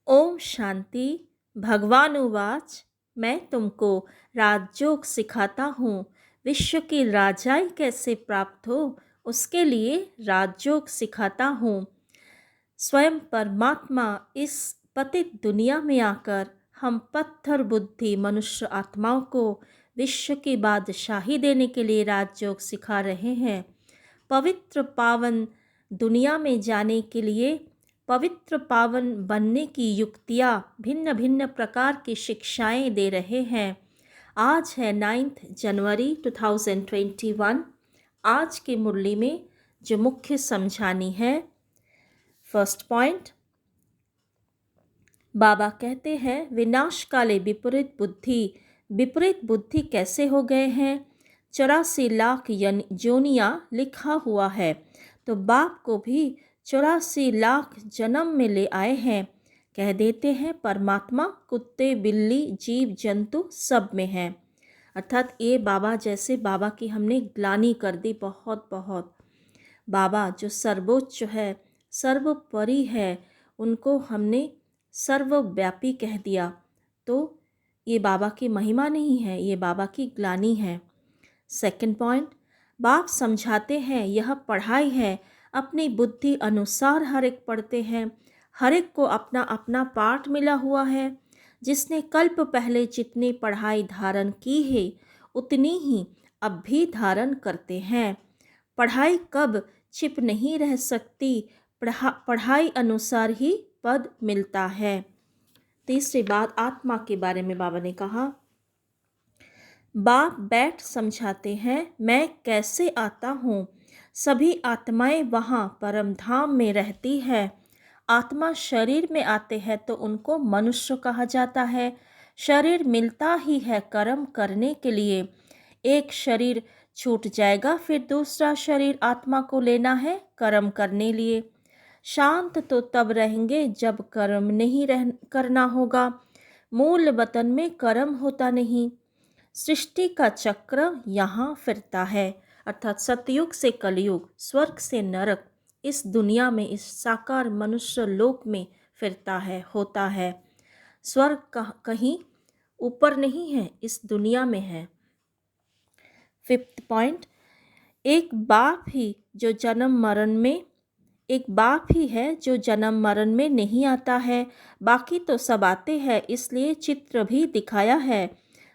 ओम शांति। भगवान उवाच, मैं तुमको राजयोग सिखाता हूँ। विश्व की राजाई कैसे प्राप्त हो, उसके लिए राजयोग सिखाता हूँ। स्वयं परमात्मा इस पतित दुनिया में आकर हम पत्थर बुद्धि मनुष्य आत्माओं को विश्व की बादशाही देने के लिए राजयोग सिखा रहे हैं। पवित्र पावन दुनिया में जाने के लिए पवित्र पावन बनने की युक्तियाँ भिन्न भिन्न प्रकार की शिक्षाएं दे रहे हैं। आज है 9 जनवरी 2021। आज की मुरली में जो मुख्य समझानी है, फर्स्ट पॉइंट, बाबा कहते हैं विनाश काले विपरीत बुद्धि कैसे हो गए हैं। 84 लाख जोनियाँ लिखा हुआ है, तो बाप को भी 84 लाख जन्म में ले आए हैं। कह देते हैं परमात्मा कुत्ते बिल्ली जीव जंतु सब में है। अर्थात ये बाबा जैसे बाबा की हमने ग्लानि कर दी बहुत बहुत। बाबा जो सर्वोच्च है, सर्वोपरि है, उनको हमने सर्वव्यापी कह दिया, तो ये बाबा की महिमा नहीं है, ये बाबा की ग्लानि है। सेकंड पॉइंट, बाप समझाते हैं यह पढ़ाई है, अपनी बुद्धि अनुसार हर एक पढ़ते हैं। हर एक को अपना अपना पाठ मिला हुआ है। जिसने कल्प पहले जितनी पढ़ाई धारण की है उतनी ही अब भी धारण करते हैं। पढ़ाई कब छिप नहीं रह सकती, पढ़ाई अनुसार ही पद मिलता है। तीसरी बात आत्मा के बारे में बाबा ने कहा, बाप बैठ समझाते हैं मैं कैसे आता हूँ। सभी आत्माएं वहाँ परम धाम में रहती है। आत्मा शरीर में आते हैं तो उनको मनुष्य कहा जाता है। शरीर मिलता ही है कर्म करने के लिए। एक शरीर छूट जाएगा, फिर दूसरा शरीर आत्मा को लेना है कर्म करने लिए। शांत तो तब रहेंगे जब कर्म नहीं करना होगा। मूल वतन में कर्म होता नहीं। सृष्टि का चक्र यहाँ फिरता है, अर्थात सतयुग से कलयुग, स्वर्ग से नरक, इस दुनिया में इस साकार मनुष्य लोक में फिरता है, होता है। स्वर्ग कहीं ऊपर नहीं है, इस दुनिया में है। फिफ्थ पॉइंट, एक बाप ही जो जन्म मरण में नहीं आता है, बाकी तो सब आते हैं, इसलिए चित्र भी दिखाया है।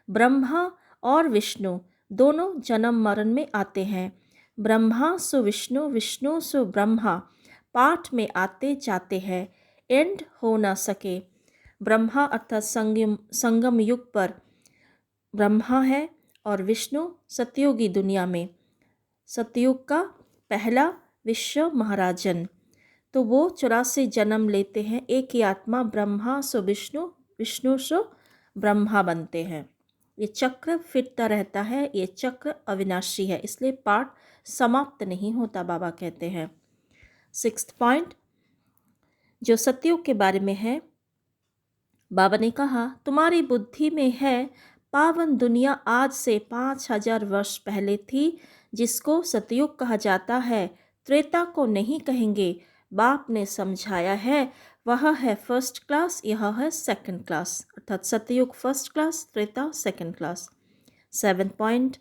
ब्रह्मा और विष्णु दोनों जन्म मरण में आते हैं। ब्रह्मा सो विष्णु, विष्णु सो ब्रह्मा पाठ में आते जाते हैं, एंड हो ना सके। ब्रह्मा अर्थात संगम युग पर ब्रह्मा है और विष्णु सतयुगी दुनिया में, सतयुग का पहला विश्व महाराजन, तो वो 84 जन्म लेते हैं। एक ही आत्मा ब्रह्मा सो विष्णु, विष्णु सो ब्रह्मा बनते हैं। ये चक्र फिरता रहता है, ये चक्र अविनाशी है, इसलिए पाठ समाप्त नहीं होता, बाबा कहते हैं। सिक्स्थ पॉइंट जो सतयुग के बारे में है, बाबा ने कहा तुम्हारी बुद्धि में है पावन दुनिया आज से 5000 वर्ष पहले थी, जिसको सतयुग कहा जाता है। त्रेता को नहीं कहेंगे, बाप ने समझाया है। वह है फर्स्ट क्लास, यह है सेकंड क्लास, अर्थात सतयुग first class, Treta second class. 7 point,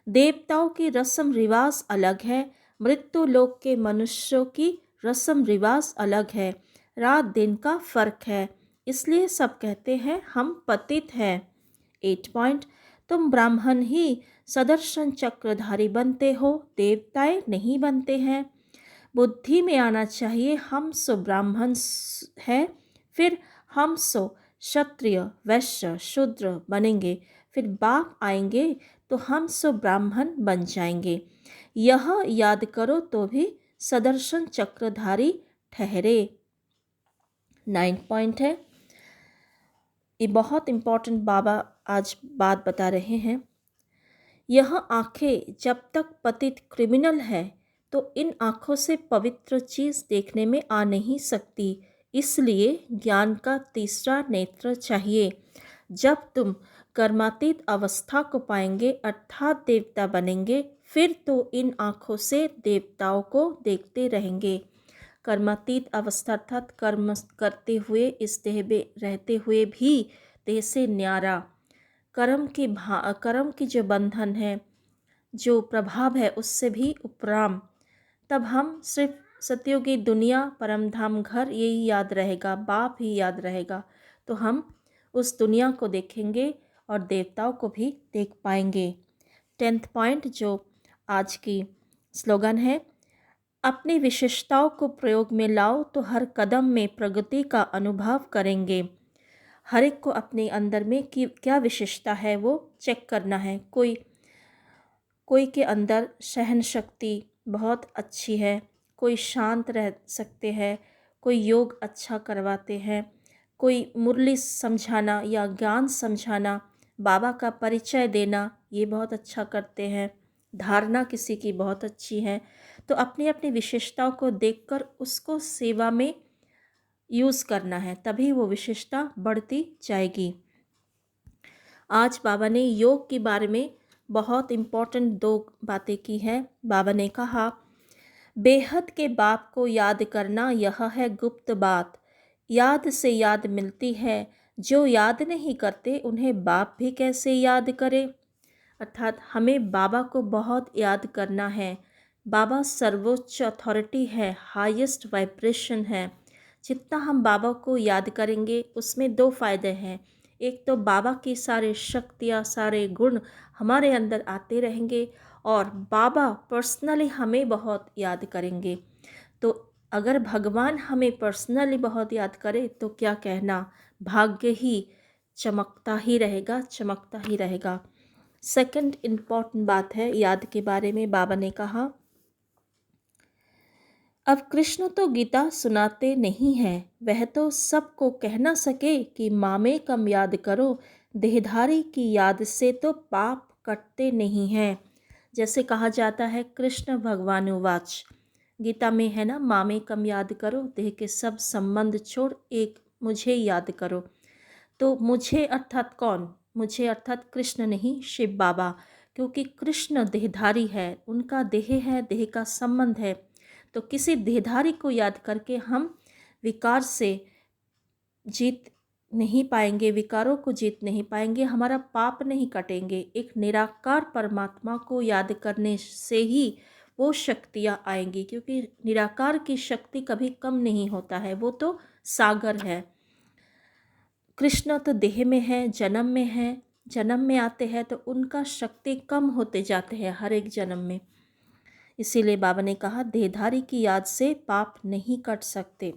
देवताओं की रस्म रिवाज अलग है, मृत्यु लोक के मनुष्यों की रस्म रिवाज अलग है। रात दिन का फर्क है, इसलिए सब कहते हैं हम पतित हैं। 8 पॉइंट, तुम ब्राह्मण ही सदर्शन चक्रधारी बनते हो, देवताएं नहीं बनते हैं। बुद्धि में आना चाहिए हम सो ब्राह्मण है, फिर हम सो क्षत्रिय वैश्य शूद्र बनेंगे, फिर बाप आएंगे तो हम सो ब्राह्मण बन जाएंगे। यह याद करो तो भी सदर्शन चक्रधारी ठहरे। 9 पॉइंट है, ये बहुत इम्पोर्टेंट बाबा आज बात बता रहे हैं। यह आंखें जब तक पतित क्रिमिनल है तो इन आँखों से पवित्र चीज़ देखने में आ नहीं सकती, इसलिए ज्ञान का तीसरा नेत्र चाहिए। जब तुम कर्मातीत अवस्था को पाएंगे अर्थात देवता बनेंगे, फिर तो इन आँखों से देवताओं को देखते रहेंगे। कर्मातीत अवस्था अर्थात कर्म करते हुए इस देह में रहते हुए भी देह से न्यारा, कर्म की जो बंधन है, जो प्रभाव है, उससे भी उपराम। तब हम सिर्फ सत्युगी दुनिया, परम धाम घर यही याद रहेगा, बाप ही याद रहेगा। तो हम उस दुनिया को देखेंगे और देवताओं को भी देख पाएंगे। 10th पॉइंट जो आज की स्लोगन है, अपनी विशेषताओं को प्रयोग में लाओ तो हर कदम में प्रगति का अनुभव करेंगे। हर एक को अपने अंदर में कि क्या विशेषता है वो चेक करना है। कोई के अंदर सहन शक्ति बहुत अच्छी है, कोई शांत रह सकते हैं, कोई योग अच्छा करवाते हैं, कोई मुरली समझाना या ज्ञान समझाना, बाबा का परिचय देना, ये बहुत अच्छा करते हैं, धारणा किसी की बहुत अच्छी है। तो अपनी अपनी विशेषताओं को देखकर उसको सेवा में यूज़ करना है, तभी वो विशेषता बढ़ती जाएगी। आज बाबा ने योग के बारे में बहुत इम्पोर्टेंट 2 बातें की हैं। बाबा ने कहा, बेहद के बाप को याद करना यह है गुप्त बात, याद से याद मिलती है, जो याद नहीं करते उन्हें बाप भी कैसे याद करे। अर्थात हमें बाबा को बहुत याद करना है। बाबा सर्वोच्च अथॉरिटी है, हाईएस्ट वाइब्रेशन है। जितना हम बाबा को याद करेंगे उसमें 2 फ़ायदे हैं। एक तो बाबा की सारे शक्तियाँ, सारे गुण हमारे अंदर आते रहेंगे और बाबा पर्सनली हमें बहुत याद करेंगे। तो अगर भगवान हमें पर्सनली बहुत याद करे तो क्या कहना, भाग्य ही चमकता ही रहेगा, चमकता ही रहेगा। सेकंड इम्पॉर्टेंट बात है याद के बारे में। बाबा ने कहा, अब कृष्ण तो गीता सुनाते नहीं हैं, वह तो सबको कह ना सके कि माँ में कम याद करो, देहधारी की याद से तो पाप कटते नहीं हैं। जैसे कहा जाता है, कृष्ण भगवान उवाच, गीता में है ना, माँ में कम याद करो, देह के सब संबंध छोड़ एक मुझे याद करो। तो मुझे अर्थात कौन? मुझे अर्थात कृष्ण नहीं, शिव बाबा, क्योंकि कृष्ण देहधारी है, उनका देह है, देह का संबंध है। तो किसी देहधारी को याद करके हम विकार से जीत नहीं पाएंगे, विकारों को जीत नहीं पाएंगे, हमारा पाप नहीं कटेंगे। एक निराकार परमात्मा को याद करने से ही वो शक्तियाँ आएंगी, क्योंकि निराकार की शक्ति कभी कम नहीं होता है, वो तो सागर है। कृष्ण तो देह में है, जन्म में है, जन्म में आते हैं तो उनका शक्ति कम होते जाते हैं हर एक जन्म में। इसीलिए बाबा ने कहा, देहधारी की याद से पाप नहीं कट सकते।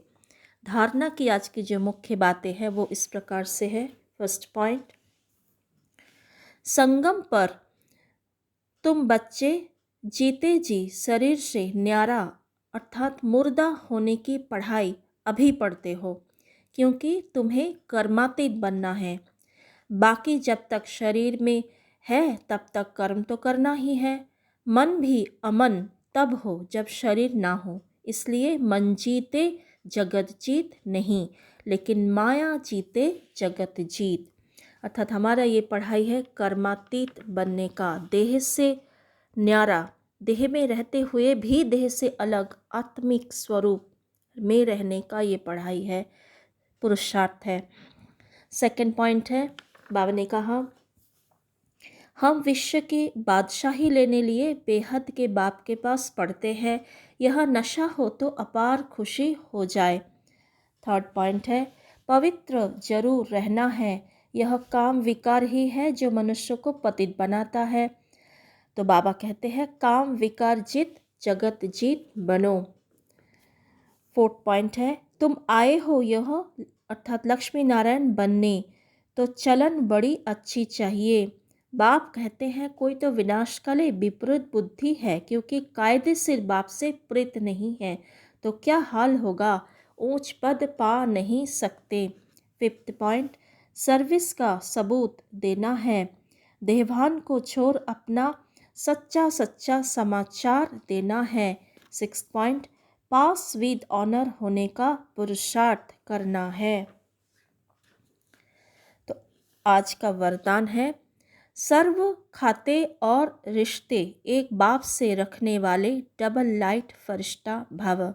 धारणा की आज की जो मुख्य बातें हैं वो इस प्रकार से है। फर्स्ट पॉइंट, संगम पर तुम बच्चे जीते जी शरीर से न्यारा अर्थात मुर्दा होने की पढ़ाई अभी पढ़ते हो, क्योंकि तुम्हें कर्मातीत बनना है। बाकी जब तक शरीर में है तब तक कर्म तो करना ही है। मन भी अमन तब हो जब शरीर ना हो, इसलिए मन जीते जगत जीत नहीं, लेकिन माया जीते जगत जीत। अर्थात हमारा ये पढ़ाई है कर्मातीत बनने का, देह से न्यारा, देह में रहते हुए भी देह से अलग आत्मिक स्वरूप में रहने का ये पढ़ाई है, पुरुषार्थ है। सेकंड पॉइंट है, बाबा ने कहा, हम विश्व की बादशाही लेने लिए बेहद के बाप के पास पढ़ते हैं, यह नशा हो तो अपार खुशी हो जाए। थर्ड पॉइंट है, पवित्र जरूर रहना है, यह काम विकार ही है जो मनुष्य को पतित बनाता है। तो बाबा कहते हैं, काम विकार जीत जगत जीत बनो। फोर्थ पॉइंट है, तुम आए हो यह अर्थात लक्ष्मी नारायण बनने, तो चलन बड़ी अच्छी चाहिए। बाप कहते हैं, कोई तो विनाश काले विपरीत बुद्धि है, क्योंकि कायदे से बाप से प्रीत नहीं है, तो क्या हाल होगा, ऊंच पद पा नहीं सकते। फिफ्थ पॉइंट, सर्विस का सबूत देना है, देहभान को छोड़ अपना सच्चा सच्चा समाचार देना है। Six point, pass with honour होने का पुरुषार्थ करना है। तो आज का वरदान है, सर्व खाते और रिश्ते एक बाप से रखने वाले डबल लाइट फरिश्ता भव।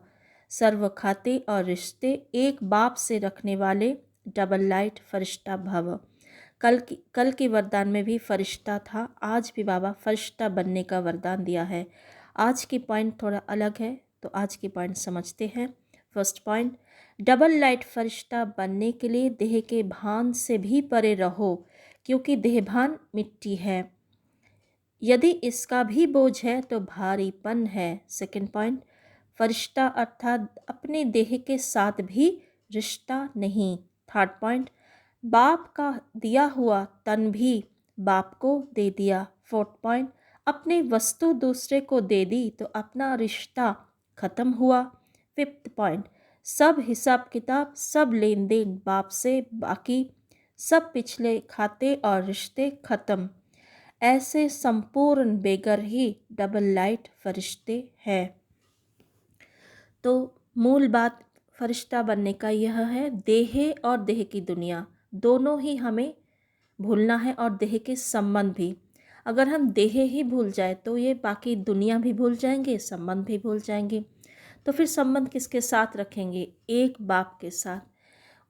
सर्व खाते और रिश्ते एक बाप से रखने वाले डबल लाइट फरिश्ता भव। कल के वरदान में भी फरिश्ता था, आज भी बाबा फरिश्ता बनने का वरदान दिया है। आज की पॉइंट थोड़ा अलग है, तो आज की पॉइंट समझते हैं। फर्स्ट पॉइंट, डबल लाइट फरिश्ता बनने के लिए देह के भान से भी परे रहो, क्योंकि देहभान मिट्टी है, यदि इसका भी बोझ है तो भारीपन है। सेकंड पॉइंट, फरिश्ता अर्थात अपने देह के साथ भी रिश्ता नहीं। थर्ड पॉइंट, बाप का दिया हुआ तन भी बाप को दे दिया। फोर्थ पॉइंट, अपने वस्तु दूसरे को दे दी तो अपना रिश्ता खत्म हुआ। फिफ्थ पॉइंट, सब हिसाब किताब, सब लेन देन बाप से बाकी, सब पिछले खाते और रिश्ते खत्म। ऐसे संपूर्ण बेगर ही डबल लाइट फरिश्ते हैं। तो मूल बात फरिश्ता बनने का यह है, देह और देह की दुनिया दोनों ही हमें भूलना है, और देह के संबंध भी। अगर हम देह ही भूल जाए तो ये बाकी दुनिया भी भूल जाएंगे, संबंध भी भूल जाएंगे। तो फिर संबंध किसके साथ रखेंगे? एक बाप के साथ।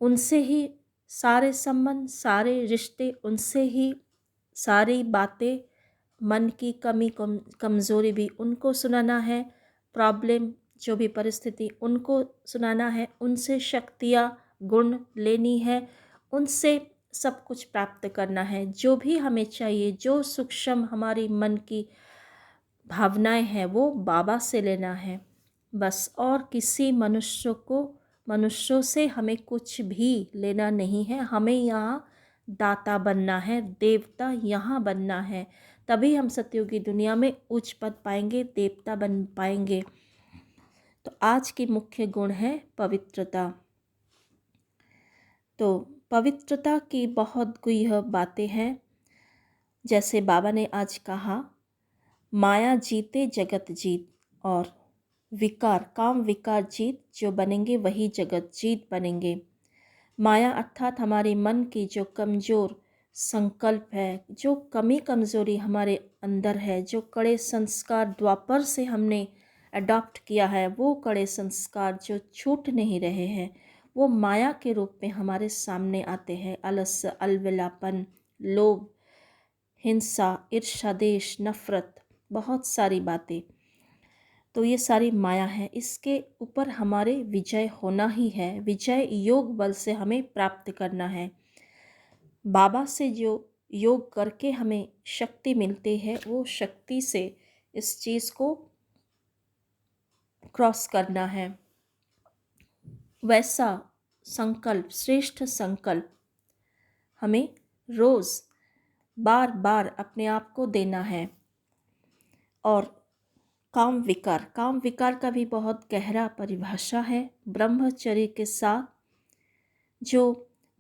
उनसे ही सारे संबंध, सारे रिश्ते, उनसे ही सारी बातें, मन की कमी कमज़ोरी भी उनको सुनाना है, प्रॉब्लम जो भी परिस्थिति उनको सुनाना है, उनसे शक्तियाँ गुण लेनी है, उनसे सब कुछ प्राप्त करना है। जो भी हमें चाहिए, जो सूक्ष्म हमारी मन की भावनाएं हैं, वो बाबा से लेना है बस। और किसी मनुष्यों से हमें कुछ भी लेना नहीं है। हमें यहाँ दाता बनना है, देवता यहाँ बनना है, तभी हम सतयुगी दुनिया में उच्च पद पाएंगे, देवता बन पाएंगे। तो आज की मुख्य गुण है पवित्रता। तो पवित्रता की बहुत गुह्य बातें हैं। जैसे बाबा ने आज कहा, माया जीते जगत जीत, और विकार, काम विकार जीत, जो बनेंगे वही जगत जीत बनेंगे। माया अर्थात हमारे मन की जो कमज़ोर संकल्प है, जो कमी कमज़ोरी हमारे अंदर है, जो कड़े संस्कार द्वापर से हमने अडॉप्ट किया है, वो कड़े संस्कार जो छूट नहीं रहे हैं, वो माया के रूप में हमारे सामने आते हैं। आलस्य, अलविलापन, लोभ, हिंसा, ईर्ष्या, द्वेष, नफरत, बहुत सारी बातें। तो ये सारी माया है, इसके ऊपर हमारे विजय होना ही है। विजय योग बल से हमें प्राप्त करना है। बाबा से जो योग करके हमें शक्ति मिलती है, वो शक्ति से इस चीज़ को क्रॉस करना है। वैसा संकल्प, श्रेष्ठ संकल्प हमें रोज़ बार बार अपने आप को देना है। और काम विकार का भी बहुत गहरा परिभाषा है। ब्रह्मचर्य के साथ जो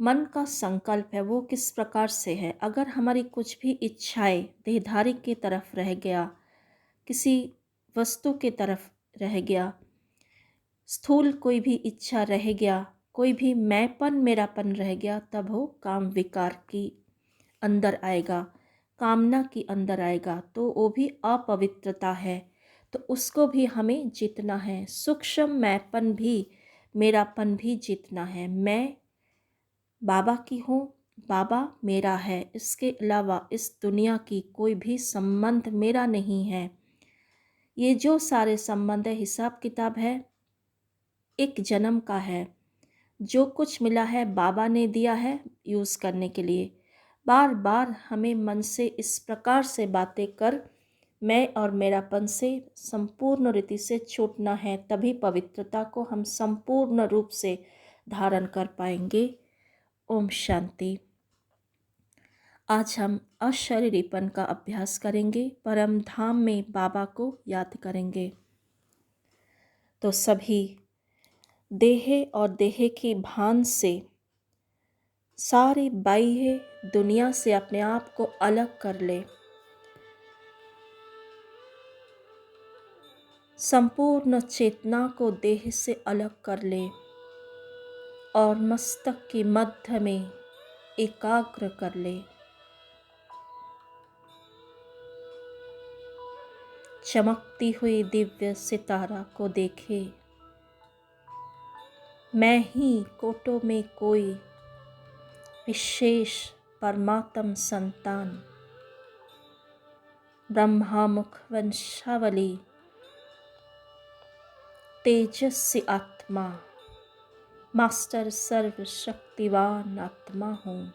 मन का संकल्प है वो किस प्रकार से है। अगर हमारी कुछ भी इच्छाएं देहधारी की तरफ रह गया, किसी वस्तु की तरफ रह गया, स्थूल कोई भी इच्छा रह गया, कोई भी मैंपन मेरापन रह गया, तब वो काम विकार की अंदर आएगा, कामना की अंदर आएगा, तो वो भी अपवित्रता है। तो उसको भी हमें जीतना है। सूक्ष्म मैंपन भी, मेरापन भी जीतना है। मैं बाबा की हूँ, बाबा मेरा है, इसके अलावा इस दुनिया की कोई भी संबंध मेरा नहीं है। ये जो सारे संबंध है, हिसाब किताब है, एक जन्म का है। जो कुछ मिला है बाबा ने दिया है यूज़ करने के लिए। बार बार हमें मन से इस प्रकार से बातें कर मैं और मेरापन से संपूर्ण रीति से छूटना है, तभी पवित्रता को हम संपूर्ण रूप से धारण कर पाएंगे। ओम शांति। आज हम अशरीरीपन का अभ्यास करेंगे, परम धाम में बाबा को याद करेंगे। तो सभी देह और देह की भान से, सारी बाह्य दुनिया से अपने आप को अलग कर ले। संपूर्ण चेतना को देह से अलग कर ले और मस्तक के मध्य में एकाग्र कर ले। चमकती हुई दिव्य सितारा को देखे, मैं ही कोटों में कोई विशेष परमात्म संतान, ब्रह्मामुख वंशावली, तेजस्वी आत्मा, मास्टर सर्वशक्तिवान आत्मा हूँ।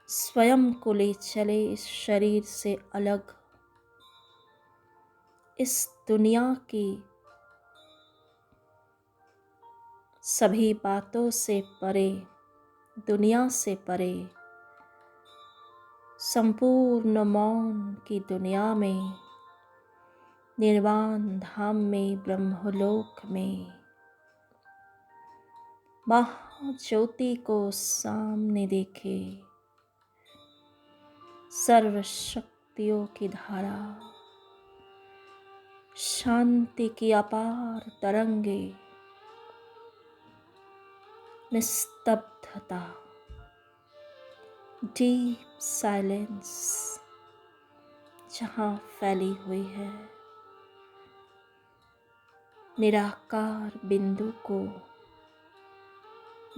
स्वयं को ले चले इस शरीर से अलग, इस दुनिया की सभी बातों से परे, दुनिया से परे, संपूर्ण मौन की दुनिया में, निर्वाण धाम में, ब्रह्मलोक में, महाज्योति को सामने देखे, सर्वशक्तियों की धारा, शांति की अपार तरंगे, निस्तब्धता, डीप साइलेंस जहाँ फैली हुई है, निराकार बिंदु को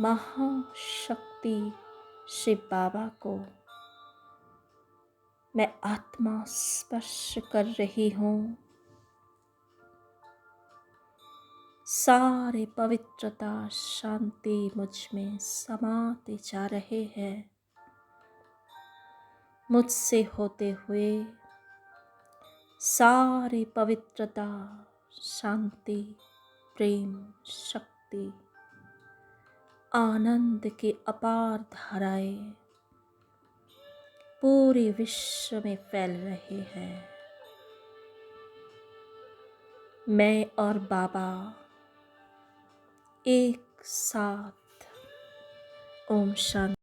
महाशक्ति शिव बाबा को मैं आत्मा स्पर्श कर रही हूँ। सारे पवित्रता शांति मुझ में समाते जा रहे हैं। मुझसे होते हुए सारी पवित्रता, शांति, प्रेम, शक्ति, आनंद की अपार धाराएं पूरे विश्व में फैल रही हैं। मैं और बाबा एक साथ। ओम शांति।